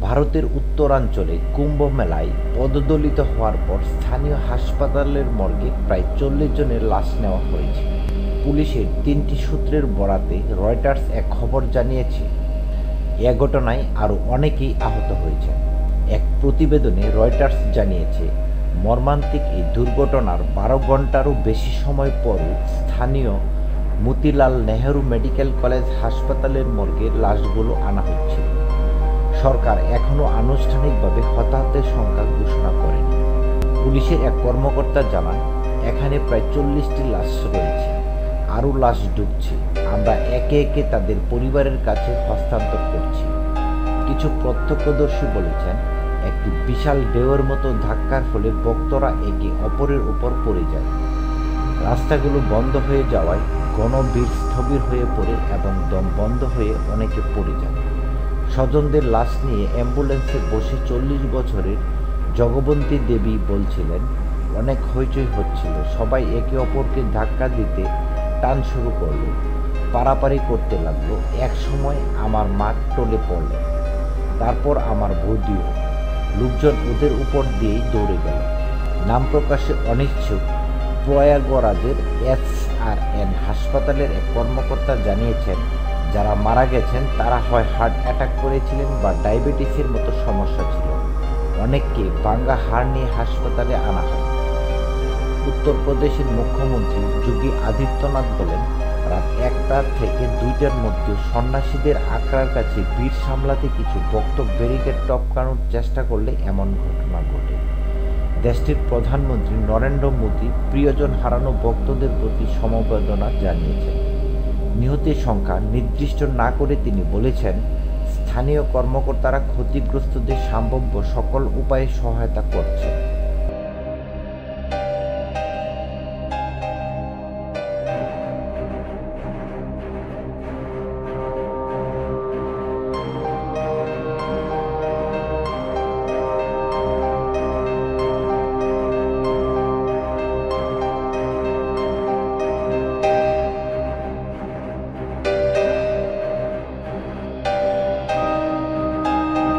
ভারতের উত্তরাঞ্চলে কুম্ভ মেলায় পদদলিত হওয়ার পর স্থানীয় হাসপাতালের মর্গে প্রায় 40 জনের লাশ নেওয়া হয়েছে। পুলিশের 3টি সূত্রের বরাতে রয়টার্স এক খবর জানিয়েছে, এ ঘটনায় আরও অনেকেই আহত হয়েছেন। এক প্রতিবেদনে রয়টার্স জানিয়েছে, মর্মান্তিক এই দুর্ঘটনার 12 ঘন্টারও বেশি সময় পরও স্থানীয় মতিলাল নেহেরু মেডিকেল কলেজ হাসপাতালের মর্গে লাশগুলো আনা হচ্ছে। সরকার এখনও আনুষ্ঠানিকভাবে হতাহতের সংখ্যা ঘোষণা করেনি। পুলিশের এক কর্মকর্তা জানান, এখানে প্রায় 40টি লাশ রয়েছে, আরও লাশ ঢুকছে। আমরা একে একে তাদের পরিবারের কাছে হস্তান্তর করছি। কিছু প্রত্যক্ষদর্শী বলেছেন, একটি বিশাল ঢেউয়ের মতো ধাক্কার ফলে ভক্তরা একে অপরের উপর পড়ে যায়। রাস্তাগুলো বন্ধ হয়ে যাওয়ায় গণভিড় স্থবির হয়ে পড়ে এবং দম বন্ধ হয়ে অনেকে পড়ে যায়। স্বজনদের লাশ নিয়ে অ্যাম্বুলেন্সে বসে 40 বছরের জগবন্তী দেবী বলছিলেন, অনেক হইচই হচ্ছিল, সবাই একে অপরকে ধাক্কা দিতে টান শুরু করলো, পারাপারি করতে লাগলো। এক সময় আমার মা টলে পড়লেন, তারপর আমার বৌদিও। লোকজন ওদের উপর দিয়েই দৌড়ে গেল। নাম প্রকাশে অনিচ্ছুক প্রয়াগরাজের SRN হাসপাতালের এক কর্মকর্তা জানিয়েছেন, যারা মারা গেছেন তারা হয় হার্ট অ্যাটাক করেছিলেন বা ডায়াবেটিসের মতো সমস্যা ছিল। অনেককে ভাঙ্গা হাড় নিয়ে হাসপাতালে আনা হয়। উত্তরপ্রদেশের মুখ্যমন্ত্রী যোগী আদিত্যনাথ বলেন, রাত 1টা থেকে 2টার মধ্যে সন্ন্যাসীদের আখড়ার কাছে ভিড় সামলাতে কিছু ভক্ত ব্যারিকেড টপকানোর চেষ্টা করলে এমন ঘটনা ঘটে। দেশটির প্রধানমন্ত্রী নরেন্দ্র মোদী প্রিয়জন হারানো ভক্তদের প্রতি সমবেদনা জানিয়েছেন। নিহতের সংখ্যা নির্দিষ্ট না করে তিনি বলেছেন, স্থানীয় কর্মকর্তারা ক্ষতিগ্রস্তদের সম্ভাব্য সকল উপায়ে সহায়তা করছেন।